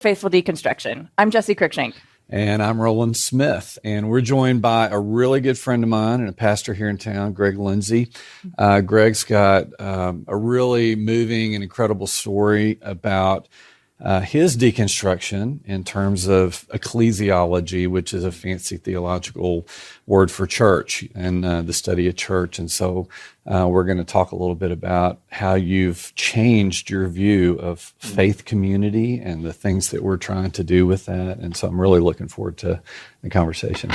Faithful Deconstruction. I'm Jessie Cruickshank. And I'm Rowland Smith, and we're joined by a really good friend of mine and a pastor here in town, Greg Lindsay. Greg's got a really moving and incredible story about his deconstruction in terms of ecclesiology, which is a fancy theological word for church and the study of church. And so we're going to talk a little bit about how you've changed your view of faith community and the things that we're trying to do with that. And so I'm really looking forward to the conversation.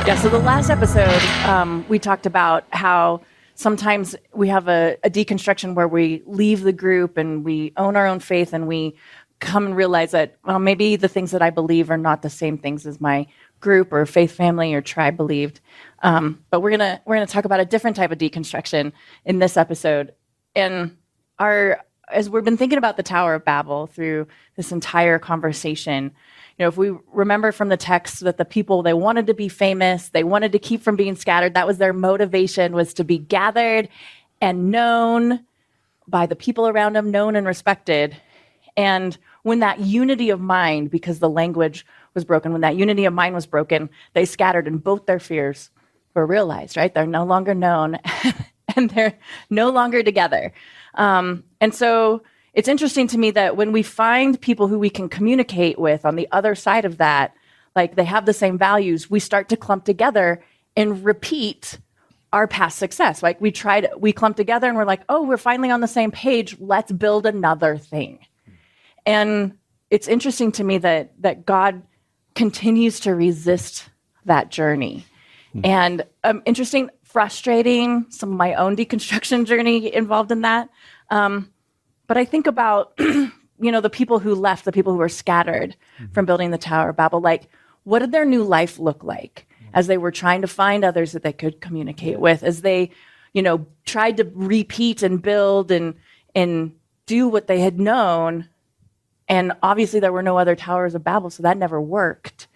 Yeah, so the last episode, we talked about how sometimes we have a deconstruction where we leave the group and we own our own faith and we come and realize that, well, maybe the things that I believe are not the same things as my group or faith family or tribe believed. But we're gonna talk about a different type of deconstruction in this episode. And as we've been thinking about the Tower of Babel through this entire conversation, if we remember from the text that the people, they wanted to be famous, they wanted to keep from being scattered. That was their motivation, was to be gathered and known by the people around them, known and respected. And when that unity of mind, because the language was broken, when that unity of mind was broken, they scattered and both their fears were realized, right? They're no longer known and they're no longer together. And so it's interesting to me that when we find people who we can communicate with on the other side of that, like they have the same values, we start to clump together and repeat our past success. Like we clump together and we're like, oh, we're finally on the same page. Let's build another thing. And it's interesting to me that God continues to resist that journey. And interesting, frustrating, some of my own deconstruction journey involved in that. But I think about, the people who left, the people who were scattered from building the Tower of Babel, like, what did their new life look like as they were trying to find others that they could communicate with, as they, tried to repeat and build and do what they had known. And obviously there were no other Towers of Babel, so that never worked.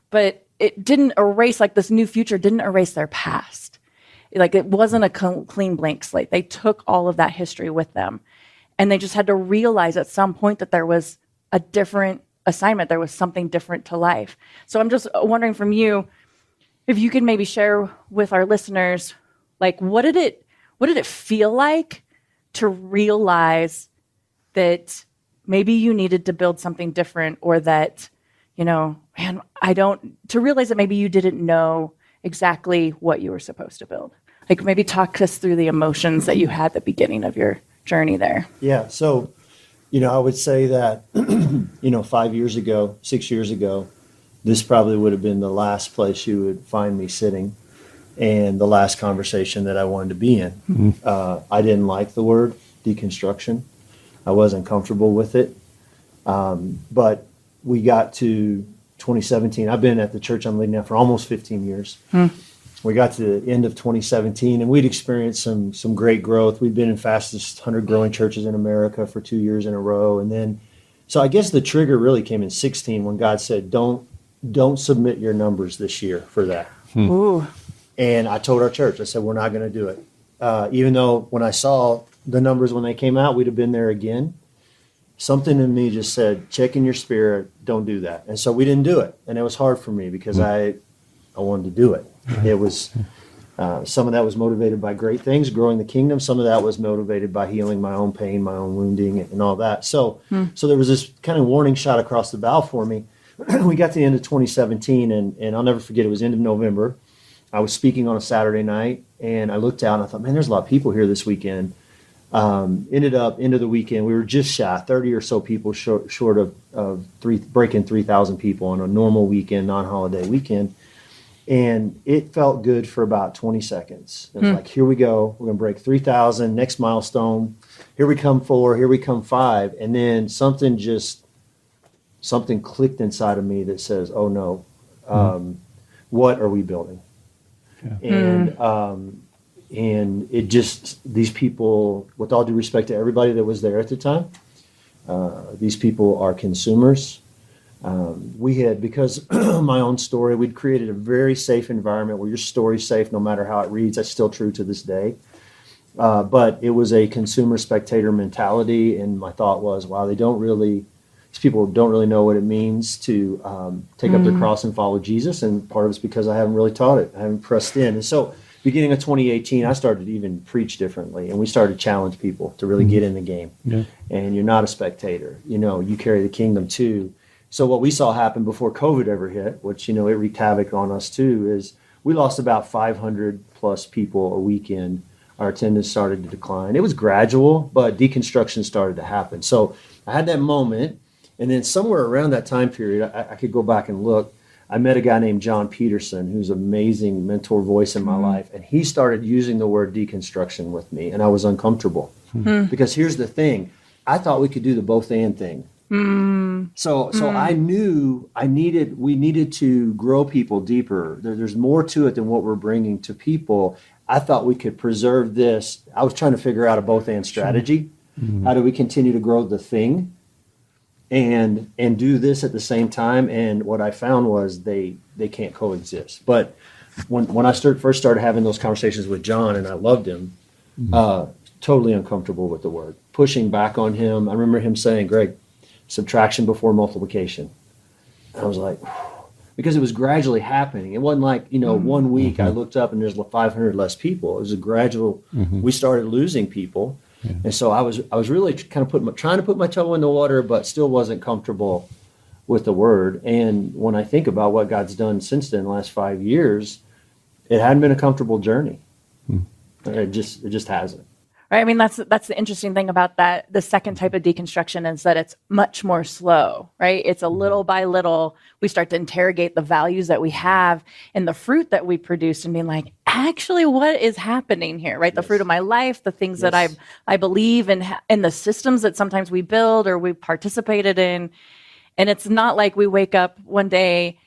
But it didn't erase, like this new future didn't erase their past. Like it wasn't a clean blank slate. They took all of that history with them. And they just had to realize at some point that there was a different assignment. There was something different to life. So I'm just wondering from you, if you could maybe share with our listeners, like, what did it feel like to realize that maybe you needed to build something different, or that, to realize that maybe you didn't know exactly what you were supposed to build. Like maybe talk us through the emotions that you had at the beginning of your journey there. Yeah. So, I would say that, 5 years ago, 6 years ago, this probably would have been the last place you would find me sitting and the last conversation that I wanted to be in. Mm-hmm. I didn't like the word deconstruction. I wasn't comfortable with it. But we got to 2017. I've been at the church I'm leading now for almost 15 years. We got to the end of 2017, and we'd experienced some great growth. We'd been in fastest 100 growing churches in America for 2 years in a row. And then, so I guess the trigger really came in 16 when God said, don't submit your numbers this year for that. Ooh. And I told our church, I said, we're not going to do it. Even though when I saw the numbers when they came out, we'd have been there again. Something in me just said, check in your spirit, don't do that. And so we didn't do it. And it was hard for me because I wanted to do it. It was some of that was motivated by great things, growing the kingdom. Some of that was motivated by healing my own pain, my own wounding, and all that. So there was this kind of warning shot across the bow for me. We got to the end of 2017, and I'll never forget, it was end of November. I was speaking on a Saturday night, and I looked out, and I thought, man, there's a lot of people here this weekend. Ended up, end of the weekend, we were just shy, 30 or so people short of breaking 3,000 people on a normal weekend, non-holiday weekend. And it felt good for about 20 seconds. It was like, here we go. We're going to break 3,000, next milestone. Here we come 4, here we come 5. And then something clicked inside of me that says, oh no, what are we building? Yeah. And it just, these people, with all due respect to everybody that was there at the time, these people are consumers. We had, because of my own story, we'd created a very safe environment where your story's safe no matter how it reads. That's still true to this day. But it was a consumer spectator mentality, and my thought was, wow, these people don't really know what it means to take up their cross and follow Jesus, and part of it's because I haven't really taught it. I haven't pressed in. And so beginning of 2018, I started to even preach differently, and we started to challenge people to really get in the game. Yeah. And you're not a spectator. You carry the kingdom too. So what we saw happen before COVID ever hit, which, it wreaked havoc on us too, is we lost about 500 plus people a weekend. Our attendance started to decline. It was gradual, but deconstruction started to happen. So I had that moment. And then somewhere around that time period, I could go back and look. I met a guy named John Peterson, who's an amazing mentor voice in my life. And he started using the word deconstruction with me. And I was uncomfortable. Because here's the thing. I thought we could do the both and thing. So I knew we needed to grow people deeper. There's more to it than what we're bringing to people. I thought we could preserve this. I was trying to figure out a both and strategy. How do we continue to grow the thing and do this at the same time? And what I found was they can't coexist. But when I first started having those conversations with John, and I loved him, totally uncomfortable with the word, pushing back on him. I remember him saying, Greg, subtraction before multiplication. And I was like, because it was gradually happening. It wasn't like, 1 week I looked up and there's 500 less people. It was a gradual, we started losing people. Yeah. And so I was really kind of trying to put my toe in the water, but still wasn't comfortable with the word. And when I think about what God's done since then, the last 5 years, it hadn't been a comfortable journey. It just hasn't. Right. I mean, that's the interesting thing about that. The second type of deconstruction is that it's much more slow, right? It's a little by little, we start to interrogate the values that we have and the fruit that we produce and being like, actually, what is happening here, right? The fruit of my life, the things that I believe in, and the systems that sometimes we build or we participated in. And it's not like we wake up one day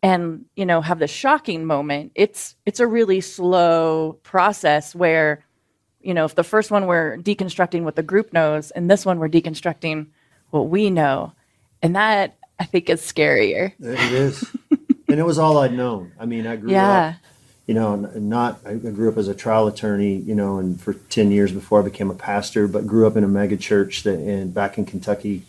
and, have this shocking moment. It's a really slow process where, if the first one we're deconstructing what the group knows, and this one we're deconstructing what we know. And that, I think, is scarier. It is. And it was all I'd known. I mean, I grew up, I grew up as a trial attorney, and for 10 years before I became a pastor, but grew up in a mega church back in Kentucky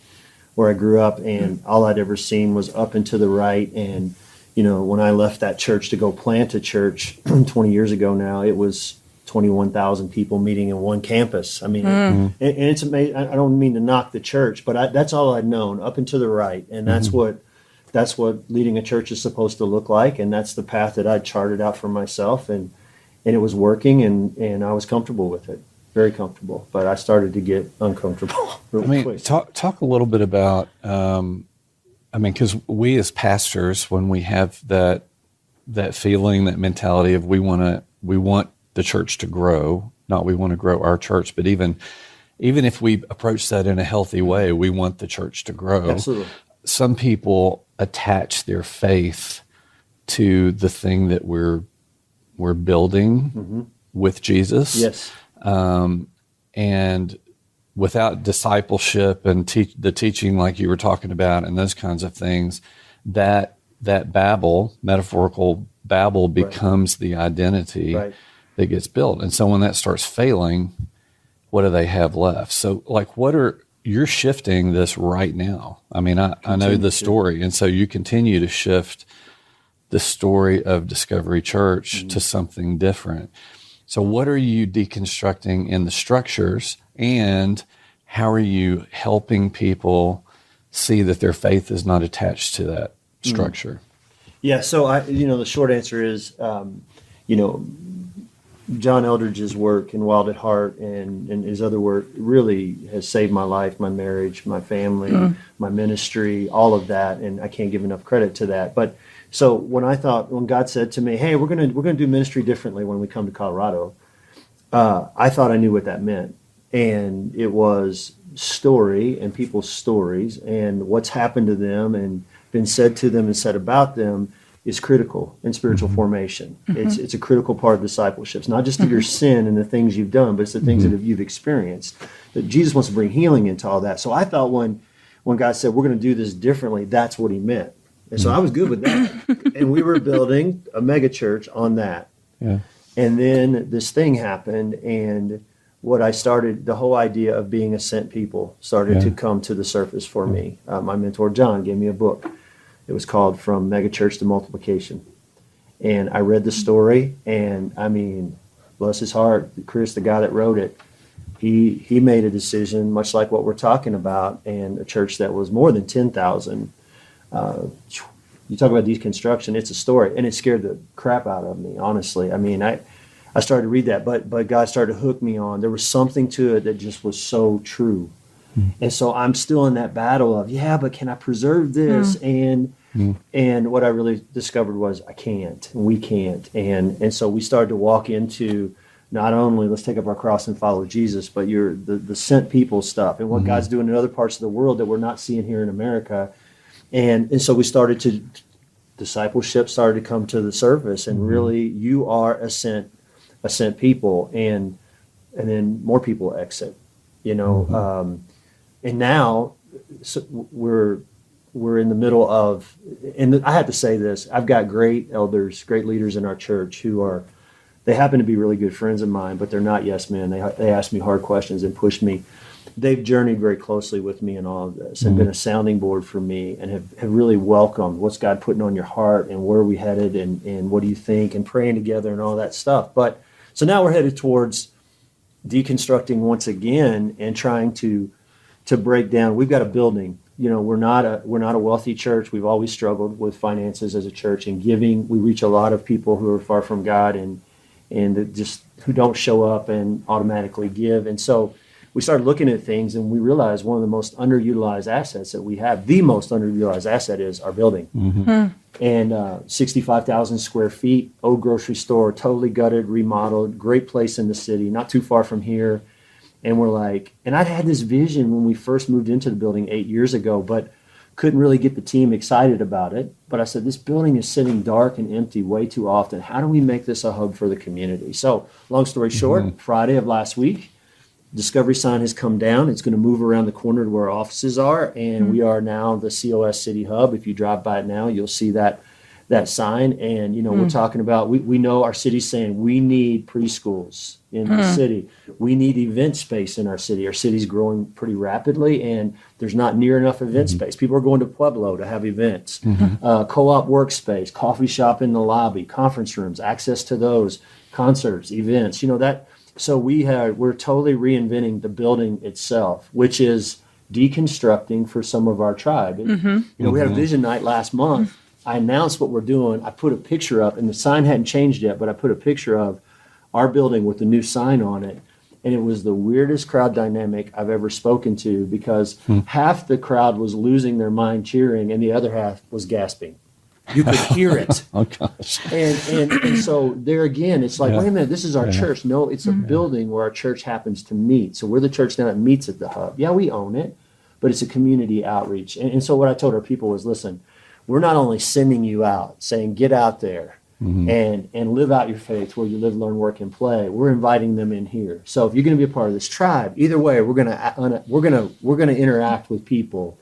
where I grew up, and all I'd ever seen was up and to the right. And, when I left that church to go plant a church 20 years ago now, it was 21,000 people meeting in one campus. I mean, and it's amazing. I don't mean to knock the church, but that's all I'd known, up and to the right. And that's what leading a church is supposed to look like. And that's the path that I charted out for myself. And it was working, and I was comfortable with it, very comfortable. But I started to get uncomfortable real quick. Talk a little bit about, because we as pastors, when we have that feeling, that mentality of we want the church to grow, not we want to grow our church, but even if we approach that in a healthy way, we want the church to grow. Absolutely. Some people attach their faith to the thing that we're building with Jesus. Yes. And without discipleship and the teaching like you were talking about and those kinds of things, that Babel, metaphorical Babel, becomes the identity that gets built. And so when that starts failing, what do they have left? So you're shifting this right now. I mean, I know the story. And so you continue to shift the story of Discovery Church to something different. So what are you deconstructing in the structures, and how are you helping people see that their faith is not attached to that structure? Yeah. So the short answer is, John Eldridge's work in Wild at Heart and his other work really has saved my life, my marriage, my family, my ministry, all of that. And I can't give enough credit to that. But so when God said to me, hey, we're going to do ministry differently when we come to Colorado, I thought I knew what that meant. And it was story and people's stories and what's happened to them and been said to them and said about them is critical in spiritual formation. It's a critical part of discipleship. It's not just your sin and the things you've done, but it's the things that you've experienced. That Jesus wants to bring healing into all that. So I thought when when God said, we're going to do this differently, that's what he meant. And so I was good with that. And we were building a mega church on that. Yeah. And then this thing happened, and what I started, the whole idea of being a sent people started to come to the surface for me. My mentor, John, gave me a book. It was called From Megachurch to Multiplication. And I read the story, and I mean, bless his heart, Chris, the guy that wrote it, he made a decision, much like what we're talking about, and a church that was more than 10,000. You talk about deconstruction, it's a story, and it scared the crap out of me, honestly. I mean, I started to read that, but God started to hook me on. There was something to it that just was so true. And so I'm still in that battle of, but can I preserve this? And what I really discovered was I can't, and we can't. And so we started to walk into not only let's take up our cross and follow Jesus, but the sent people stuff and what God's doing in other parts of the world that we're not seeing here in America. And so we started to, discipleship started to come to the surface, and really you are a sent people, and then more people exit, and now we're in the middle of, and I have to say this, I've got great elders, great leaders in our church they happen to be really good friends of mine, but they're not yes men. They ask me hard questions and push me. They've journeyed very closely with me in all of this and been a sounding board for me, and have really welcomed what's God putting on your heart and where are we headed and what do you think, and praying together and all that stuff. But so now we're headed towards deconstructing once again and trying to break down. We've got a building. We're not a wealthy church. We've always struggled with finances as a church and giving. We reach a lot of people who are far from God and just who don't show up and automatically give. And so we started looking at things, and we realized one of the most underutilized assets that we have, the most underutilized asset, is our building. And 65,000 square feet, old grocery store, totally gutted, remodeled, great place in the city, not too far from here. And we're like, and I'd had this vision when we first moved into the building 8 years ago, but couldn't really get the team excited about it. But I said, this building is sitting dark and empty way too often. How do we make this a hub for the community? So long story short, Friday of last week, Discovery sign has come down. It's going to move around the corner to where our offices are, and we are now the COS City Hub. If you drive by it now, you'll see that sign. And we're talking about, we know our city's saying we need preschools in the city. We need event space in our city. Our city's growing pretty rapidly, and there's not near enough event space. People are going to Pueblo to have events. Co-op workspace, coffee shop in the lobby, conference rooms, access to those, concerts, events. So we're totally reinventing the building itself, which is deconstructing for some of our tribe. And, we had a vision night last month. I announced what we're doing. I put a picture up, and the sign hadn't changed yet, but I put a picture of our building with the new sign on it. And it was the weirdest crowd dynamic I've ever spoken to, because half the crowd was losing their mind cheering, and the other half was gasping. You could hear it. Oh, gosh. And so there again, it's like, wait a minute, this is our church. No, it's a building where our church happens to meet. So we're the church now that meets at the hub. Yeah, we own it, but it's a community outreach. And so what I told our people was, listen, we're not only sending you out, saying get out there and live out your faith where you live, learn, work, and play. We're inviting them in here. So if you're going to be a part of this tribe, either way, we're going to interact with people.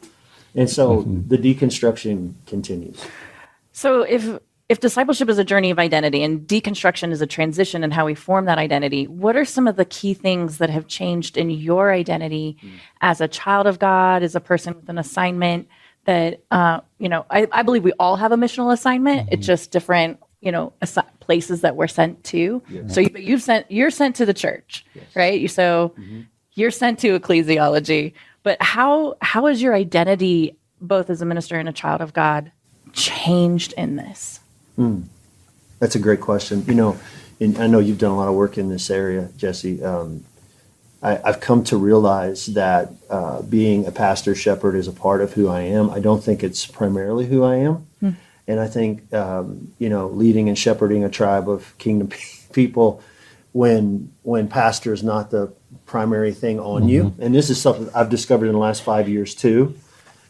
And so the deconstruction continues. So if discipleship is a journey of identity and deconstruction is a transition in how we form that identity, what are some of the key things that have changed in your identity as a child of God, as a person with an assignment that, I believe we all have a missional assignment. It's just different, places that we're sent to. Yes. So you're sent to the church, right? So you're sent to ecclesiology, but how is your identity, both as a minister and a child of God, changed in this? That's a great question. And I know you've done a lot of work in this area, Jessie. I've come to realize that being a pastor shepherd is a part of who I am. I don't think it's primarily who I am. And I think, leading and shepherding a tribe of kingdom people when pastor is not the primary thing on you. And this is something I've discovered in the last 5 years too,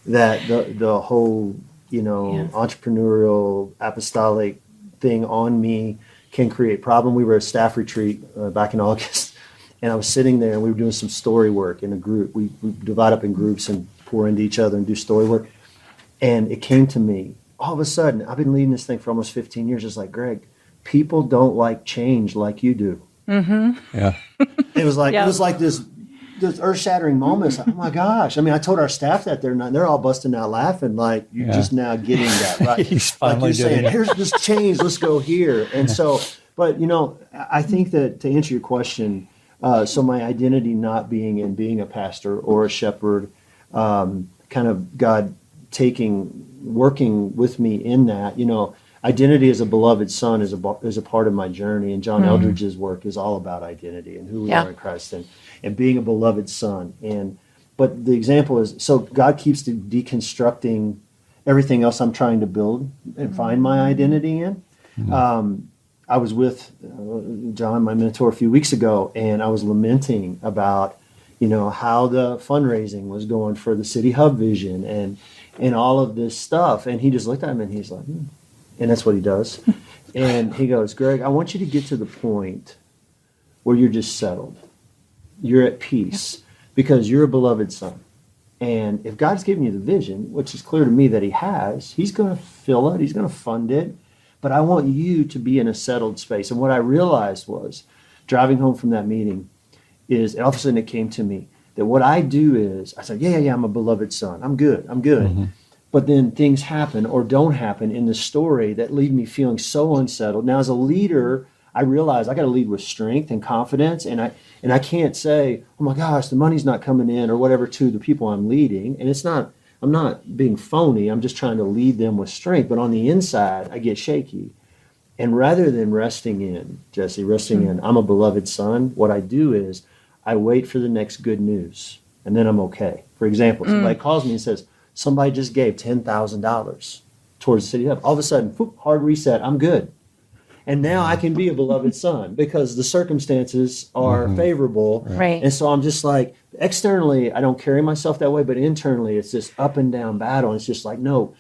that the whole entrepreneurial apostolic thing on me can create problem. We were at a staff retreat back in August, and I was sitting there and we were doing some story work in a group. We divide up in groups and pour into each other and do story work. And it came to me all of a sudden. I've been leading this thing for almost 15 years. It's like, Greg, people don't like change like you do. Yeah. It was like this earth-shattering moment. It's like, oh my gosh! I mean, I told our staff that they're all busting out laughing, like you're just now getting that, right? He's finally like you're saying, it. here's this change. Let's go here. And so, but I think that to answer your question, so my identity not being in being a pastor or a shepherd, kind of God working with me in that, identity as a beloved son is a part of my journey, and John Eldridge's work is all about identity and who we are in Christ and being a beloved son. But the example is, so God keeps deconstructing everything else I'm trying to build and find my identity in. I was with John, my mentor, a few weeks ago, and I was lamenting about how the fundraising was going for the City Hub vision and all of this stuff, and he just looked at me and he's like, and that's what he does. And he goes, Greg, I want you to get to the point where you're just settled. You're at peace because you're a beloved son. And if God's given you the vision, which is clear to me that he has, he's going to fill it. He's going to fund it. But I want you to be in a settled space. And what I realized was, driving home from that meeting, is all of a sudden it came to me that what I do is, I said, yeah, I'm a beloved son. I'm good. But then things happen or don't happen in the story that leave me feeling so unsettled. Now, as a leader, I realize I got to lead with strength and confidence, and I can't say, oh my gosh, the money's not coming in or whatever to the people I'm leading. And I'm not being phony. I'm just trying to lead them with strength. But on the inside, I get shaky. And rather than resting in, I'm a beloved son, what I do is I wait for the next good news, and then I'm okay. For example, somebody calls me and says, somebody just gave $10,000 towards the City Hub. All of a sudden, hard reset, I'm good. And now I can be a beloved son because the circumstances are favorable. Right. And so I'm just like, externally, I don't carry myself that way, but internally, it's this up and down battle. And it's just like, no,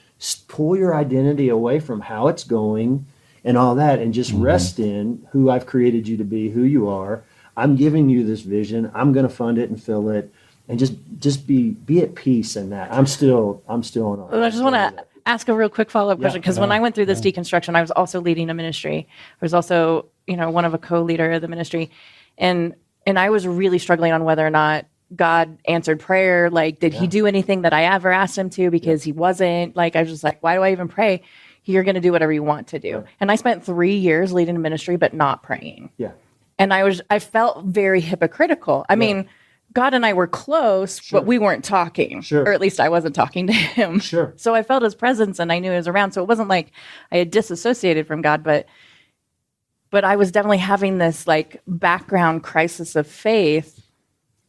pull your identity away from how it's going and all that, and just rest in who I've created you to be, who you are. I'm giving you this vision. I'm going to fund it and fill it. And just be at peace in that. I'm still on. I just want to ask a real quick follow-up question, because when I went through this deconstruction, I was also leading a ministry. I was also, one of a co-leader of the ministry, and I was really struggling on whether or not God answered prayer. Like, did he do anything that I ever asked him to? Because he wasn't. Like, I was just like, why do I even pray? You're going to do whatever you want to do. Right. And I spent 3 years leading a ministry, but not praying. Yeah. And I felt very hypocritical. I mean, God and I were close, but we weren't talking. Or at least I wasn't talking to him. So I felt his presence and I knew he was around. So it wasn't like I had disassociated from God, but I was definitely having this like background crisis of faith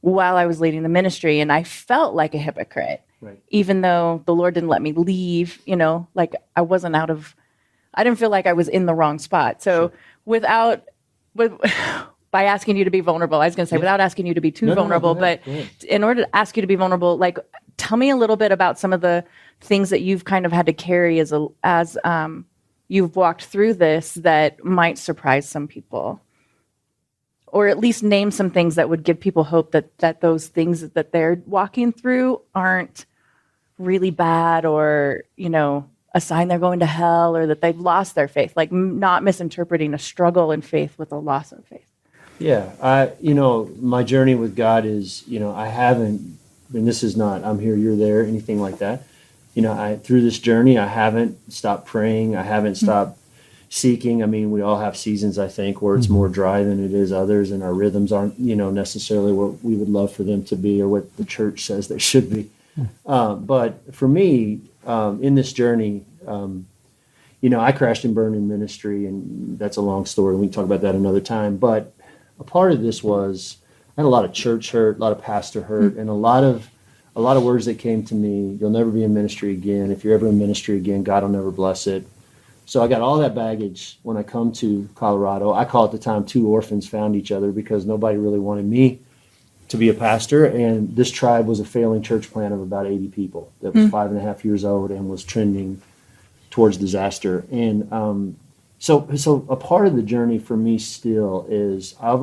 while I was leading the ministry. And I felt like a hypocrite, even though the Lord didn't let me leave, like I didn't feel like I was in the wrong spot. So by asking you to be vulnerable, I was going to say, without asking you to be too vulnerable, but in order to ask you to be vulnerable, like, tell me a little bit about some of the things that you've kind of had to carry as you've walked through this that might surprise some people, or at least name some things that would give people hope that those things that they're walking through aren't really bad, or, a sign they're going to hell, or that they've lost their faith, like not misinterpreting a struggle in faith with a loss of faith. Yeah, my journey with God is, I haven't, and this is not, I'm here, you're there, anything like that. Through this journey, I haven't stopped praying. I haven't stopped seeking. I mean, we all have seasons, I think, where it's more dry than it is others, and our rhythms aren't, necessarily what we would love for them to be or what the church says they should be. But for me, in this journey, I crashed and burned in ministry, and that's a long story. We can talk about that another time. But a part of this was I had a lot of church hurt, a lot of pastor hurt, and a lot of words that came to me. You'll never be in ministry again. If you're ever in ministry again, God will never bless it. So I got all that baggage when I come to Colorado. I call it the time two orphans found each other, because nobody really wanted me to be a pastor. And this tribe was a failing church plant of about 80 people that was 5.5 years old and was trending towards disaster. And So a part of the journey for me still is I've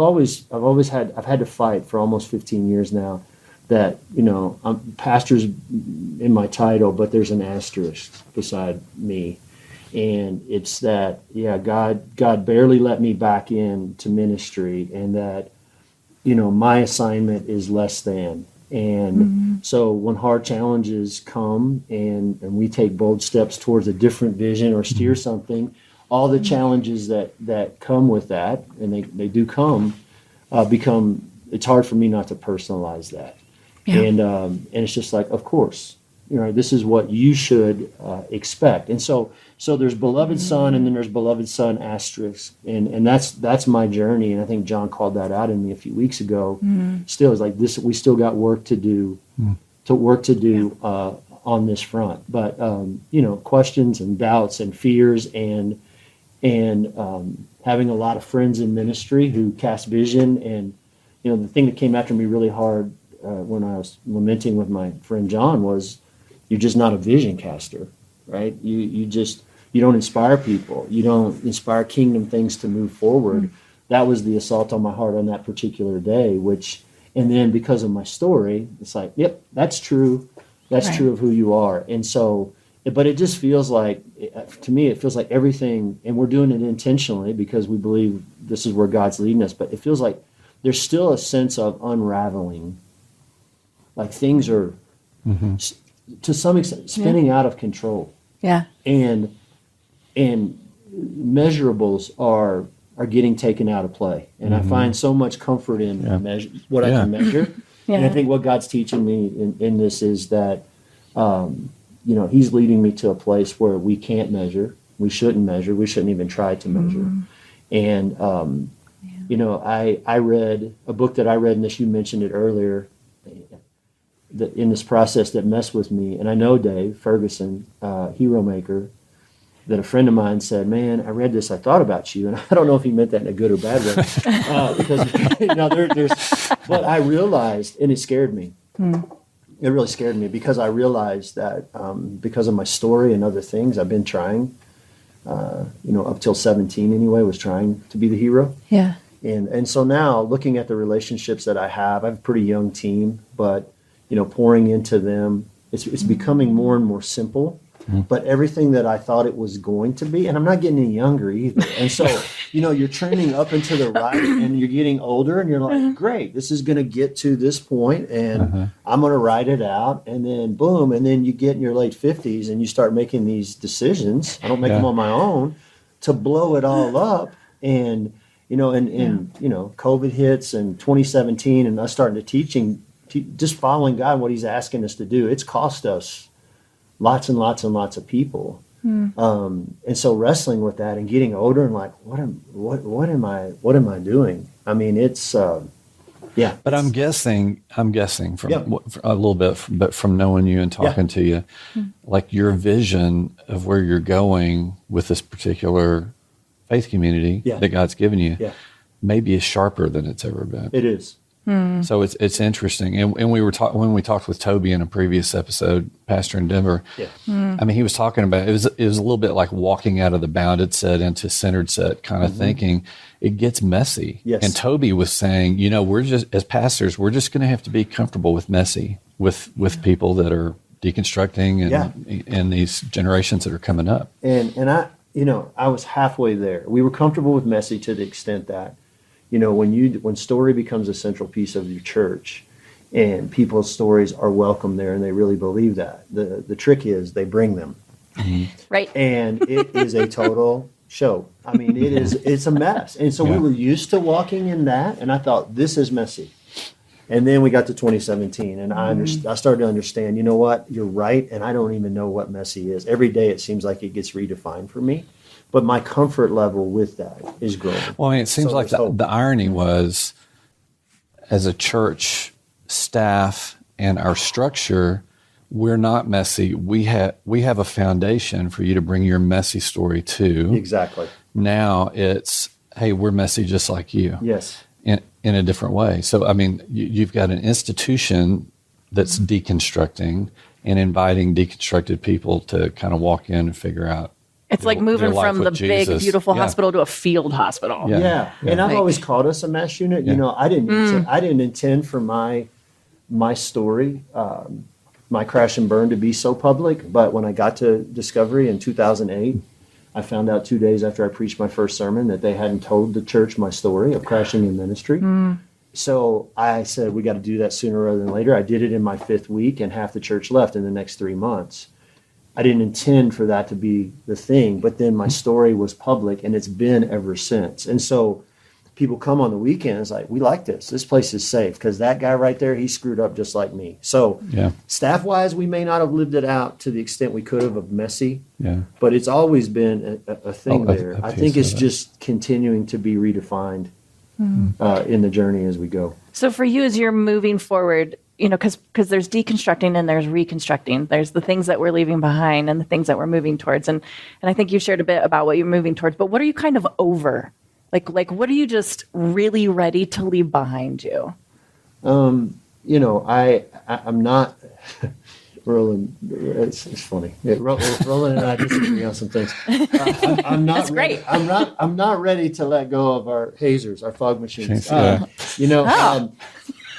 had to fight for almost 15 years now that, I'm pastor's in my title, but there's an asterisk beside me. And it's that, God barely let me back into ministry, and that, my assignment is less than. And so when hard challenges come and we take bold steps towards a different vision or steer something, all the challenges that come with that, and they do come, it's hard for me not to personalize that. Yeah. And it's just like, of course, this is what you should expect. And so there's beloved son, and then there's beloved son asterisk, and that's my journey. And I think John called that out in me a few weeks ago. Still, it's like this: we still got work to do, on this front. But questions and doubts and fears and having a lot of friends in ministry who cast vision. And the thing that came after me really hard when I was lamenting with my friend John was, you're just not a vision caster, right? You don't inspire people. You don't inspire kingdom things to move forward. That was the assault on my heart on that particular day, and then because of my story, it's like, yep, that's true. That's true of who you are. And so, but it just feels like, to me, it feels like everything, and we're doing it intentionally because we believe this is where God's leading us, but it feels like there's still a sense of unraveling. Like things are, to some extent, spinning out of control. Yeah. And measurables are getting taken out of play. And I find so much comfort in what I can measure. And I think what God's teaching me in this is that, He's leading me to a place where we can't measure. We shouldn't measure. We shouldn't even try to measure. And, I read a book that I read, and this, you mentioned it earlier, that in this process that messed with me. And I know Dave Ferguson, Hero Maker, that a friend of mine said, man, I read this, I thought about you. And I don't know if he meant that in a good or bad way. Because, but I realized, and it scared me. It really scared me because I realized that because of my story and other things, I've been trying, up till 17 anyway, was trying to be the hero. Yeah. And so now looking at the relationships that I have a pretty young team, but pouring into them, it's becoming more and more simple. But everything that I thought it was going to be, and I'm not getting any younger either. And so, you're trending up and to the right, and you're getting older, and you're like, great, this is going to get to this point, and I'm going to ride it out, and then boom, and then you get in your late 50s, and you start making these decisions. I don't make them on my own, to blow it all up, and COVID hits, and 2017, and us starting to teaching, just following God, what He's asking us to do. It's cost us lots and lots and lots of people. And so wrestling with that and getting older and like, what am I doing? I mean, it's, But I'm guessing from a little bit, but from knowing you and talking to you, like your vision of where you're going with this particular faith community that God's given you, maybe is sharper than it's ever been. It is. So it's interesting, and we were when we talked with Toby in a previous episode, pastor in Denver. I mean, he was talking about it was a little bit like walking out of the bounded set into centered set kind of thinking. It gets messy, and Toby was saying, we're just as pastors, we're just going to have to be comfortable with messy with people that are deconstructing and these generations that are coming up. And I was halfway there. We were comfortable with messy to the extent that, when story becomes a central piece of your church, and people's stories are welcome there, and they really believe that. The trick is they bring them, right? And it is a total show. I mean, it's a mess. And so we were used to walking in that, and I thought, this is messy. And then we got to 2017, and I started to understand. You know what? You're right, and I don't even know what messy is. Every day it seems like it gets redefined for me. But my comfort level with that is growing. Well, I mean, it seems like the irony was, as a church staff and our structure, we're not messy. We have a foundation for you to bring your messy story to. Exactly. Now it's, hey, we're messy just like you. Yes. In a different way. So, I mean, you've got an institution that's deconstructing and inviting deconstructed people to kind of walk in and figure out. It's like moving from the big, beautiful hospital to a field hospital. Yeah. And I've always called us a mass unit. I didn't intend for my my story, my crash and burn to be so public. But when I got to Discovery in 2008, I found out 2 days after I preached my first sermon that they hadn't told the church my story of crashing in ministry. So I said, we got to do that sooner rather than later. I did it in my 5th week, and half the church left in the next 3 months. I didn't intend for that to be the thing, but then my story was public, and it's been ever since. And so people come on the weekends like, we like this. This place is safe because that guy right there, he screwed up just like me. So staff-wise, we may not have lived it out to the extent we could have of messy, but it's always been a thing there. I think it's just continuing to be redefined in the journey as we go. So for you, as you're moving forward, you know, because there's deconstructing and there's reconstructing. There's the things that we're leaving behind and the things that we're moving towards. And I think you shared a bit about what you're moving towards, but what are you kind of over? Like what are you just really ready to leave behind you? You know, I'm not Rowland. It's funny. Rowland and I disagree on some things. I'm not That's ready. great. I'm not ready to let go of our hazers, our fog machines. You know,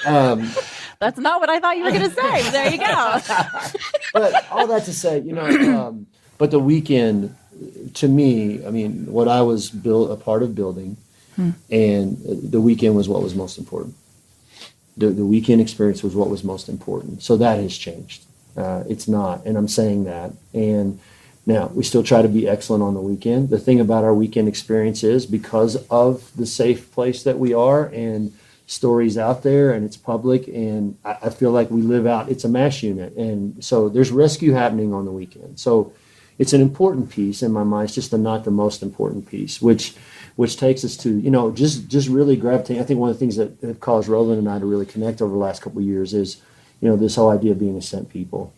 That's not what I thought you were going to say. There you go. but all that to say, you know, but the weekend, to me, I mean, what I was a part of building, and the weekend was what was most important. The weekend experience was what was most important. So that has changed. It's not, and I'm saying that. And now we still try to be excellent on the weekend. The thing about our weekend experience is because of the safe place that we are and stories out there and it's public, and I feel like we live out, it's a MASH unit. And so there's rescue happening on the weekend. So it's an important piece in my mind. It's just not the most important piece, which takes us to, you know, just really gravitating. I think one of the things that have caused Rowland and I to really connect over the last couple of years is, you know, this whole idea of being a sent people.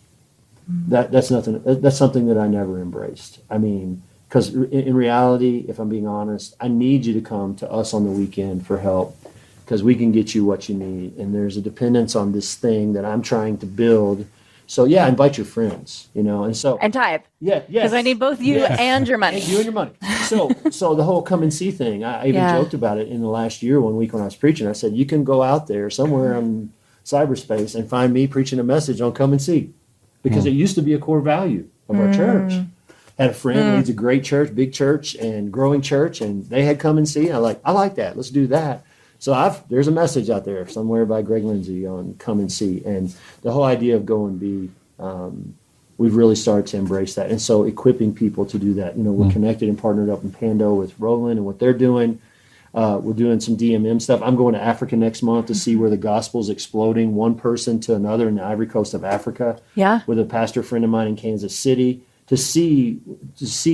That's something that I never embraced. I mean, because in reality, if I'm being honest, I need you to come to us on the weekend for help, because we can get you what you need. And there's a dependence on this thing that I'm trying to build. So yeah, invite your friends, you know, and tithe. Yeah, yes. Because I need both you and your money. And you and your money. So the whole come and see thing, I even joked about it in the last year, 1 week when I was preaching. I said, you can go out there somewhere in cyberspace and find me preaching a message on come and see, because it used to be a core value of our church. Had a friend who leads a great church, big church and growing church, and they had come and see. I like that. Let's do that. So there's a message out there somewhere by Greg Lindsay on come and see. And the whole idea of go and be, we've really started to embrace that. And so equipping people to do that. You know, we're connected and partnered up in Pando with Rowland and what they're doing. We're doing some DMM stuff. I'm going to Africa next month to see where the gospel's exploding one person to another in the Ivory Coast of Africa. Yeah. With a pastor friend of mine in Kansas City to see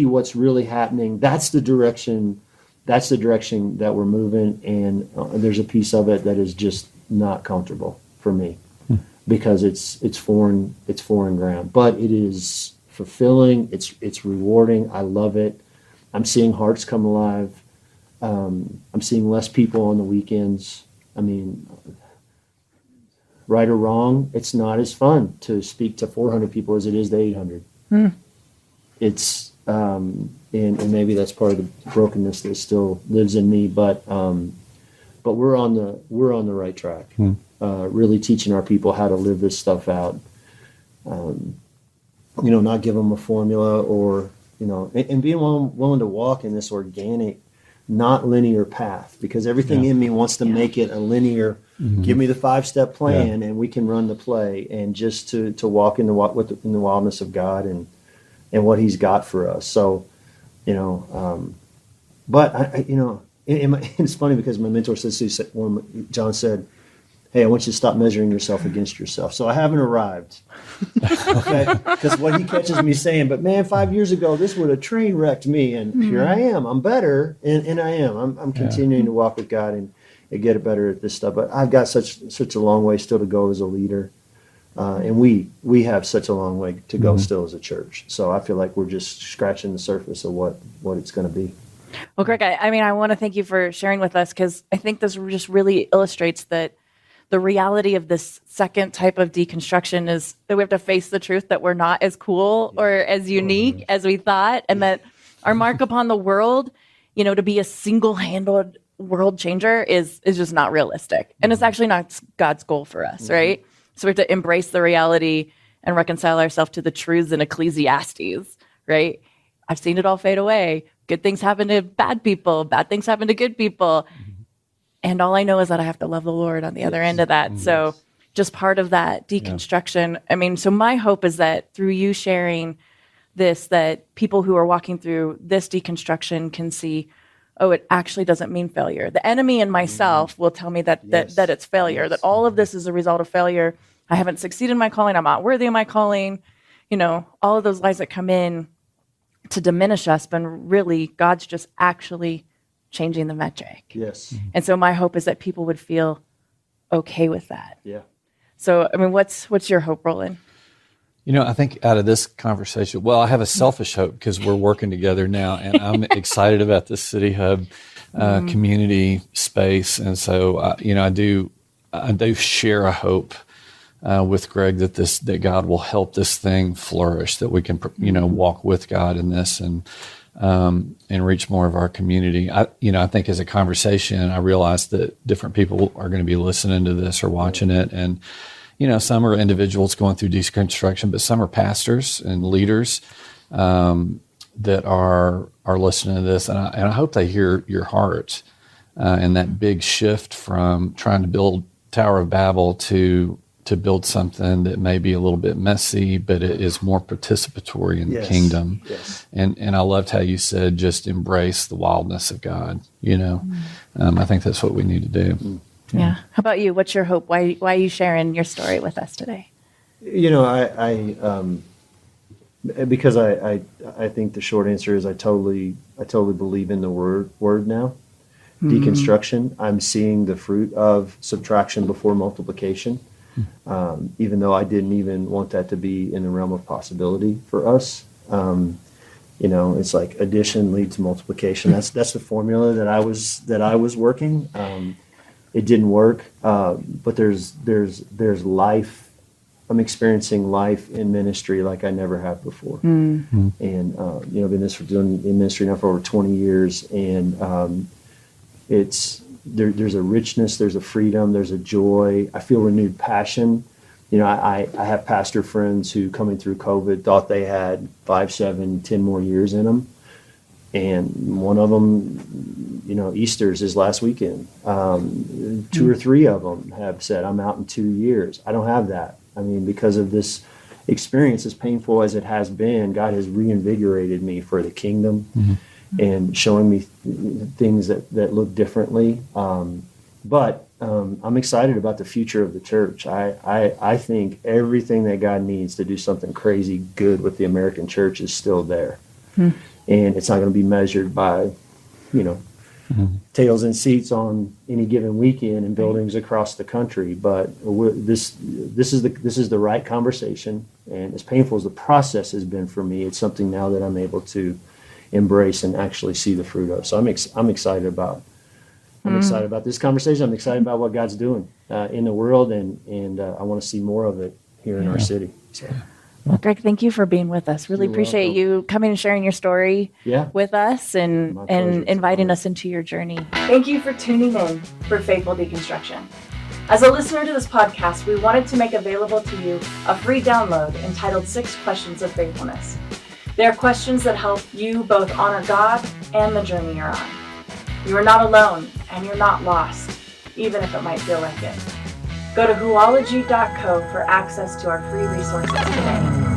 what's really happening. That's the direction that we're moving, and there's a piece of it that is just not comfortable for me because it's foreign ground, but it is fulfilling. It's rewarding. I love it. I'm seeing hearts come alive. I'm seeing less people on the weekends. I mean, right or wrong, it's not as fun to speak to 400 people as it is to 800. It's and maybe that's part of the brokenness that still lives in me, but we're on the right track. Really teaching our people how to live this stuff out. You know, not give them a formula, or you know, and being willing to walk in this organic, not linear path, because everything in me wants to make it a linear. Give me the 5-step plan, and we can run the play, and just to walk in the wildness of God and what He's got for us. So, you know, but I you know, it's funny because my mentor said, when John said, "Hey, I want you to stop measuring yourself against yourself." So I haven't arrived, okay? Because what he catches me saying, but man, 5 years ago this would have train wrecked me, and here I am. I'm better, and I am. I'm continuing to walk with God and get it better at this stuff. But I've got such a long way still to go as a leader. And we have such a long way to go still as a church. So I feel like we're just scratching the surface of what it's going to be. Well, Greg, I mean, I want to thank you for sharing with us, because I think this just really illustrates that the reality of this second type of deconstruction is that we have to face the truth that we're not as cool or as unique as we thought, and that our mark upon the world, you know, to be a single-handed world changer is just not realistic. And it's actually not God's goal for us, right? So we have to embrace the reality and reconcile ourselves to the truths in Ecclesiastes, right? I've seen it all fade away. Good things happen to bad people. Bad things happen to good people. And all I know is that I have to love the Lord on the other end of that. So just part of that deconstruction. I mean, so my hope is that through you sharing this, that people who are walking through this deconstruction can see, oh, it actually doesn't mean failure. The enemy and myself will tell me that it's failure, that all of this is a result of failure. I haven't succeeded in my calling. I'm not worthy of my calling. You know, all of those lies that come in to diminish us, but really God's just actually changing the metric. Yes. And so my hope is that people would feel okay with that. Yeah. So, I mean, what's your hope, Rowland? You know, I think out of this conversation, well, I have a selfish hope because we're working together now, and I'm excited about this City Hub community space. And so, you know, I do share a hope with Greg that God will help this thing flourish, that we can, you know, walk with God in this and reach more of our community. I think as a conversation, I realize that different people are going to be listening to this or watching it, and you know, some are individuals going through deconstruction, but some are pastors and leaders that are listening to this, and I hope they hear your heart and that big shift from trying to build Tower of Babel to build something that may be a little bit messy, but it is more participatory in the kingdom. Yes. And I loved how you said just embrace the wildness of God. You know, I think that's what we need to do. Yeah. How about you? What's your hope? Why are you sharing your story with us today? You know, because I think the short answer is I totally believe in the word now. Deconstruction. I'm seeing the fruit of subtraction before multiplication. Even though I didn't even want that to be in the realm of possibility for us. You know, it's like addition leads to multiplication. That's the formula that I was working. It didn't work, but there's life. I'm experiencing life in ministry like I never have before. And you know, I've been doing in ministry now for over 20 years, and there's a richness, there's a freedom, there's a joy. I feel renewed passion. You know, I have pastor friends who, coming through COVID, thought they had 5, 7, 10 more years in them. And one of them, you know, Easter's is last weekend. 2 or 3 of them have said, I'm out in 2 years. I don't have that. I mean, because of this experience, as painful as it has been, God has reinvigorated me for the kingdom and showing me things that look differently. But I'm excited about the future of the church. I think everything that God needs to do something crazy good with the American church is still there. And it's not going to be measured by, you know, tails and seats on any given weekend in buildings across the country. But this is the right conversation. And as painful as the process has been for me, it's something now that I'm able to embrace and actually see the fruit of. So I'm excited about. I'm excited about this conversation. I'm excited about what God's doing in the world, and I want to see more of it here in our city. So. Well, Greg, thank you for being with us. Really appreciate you coming and sharing your story with us and inviting us into your journey. Thank you for tuning in for Faithful Deconstruction. As a listener to this podcast, we wanted to make available to you a free download entitled 6 Questions of Faithfulness. They are questions that help you both honor God and the journey you're on. You are not alone, and you're not lost, even if it might feel like it. Go to Whoology.co for access to our free resources today.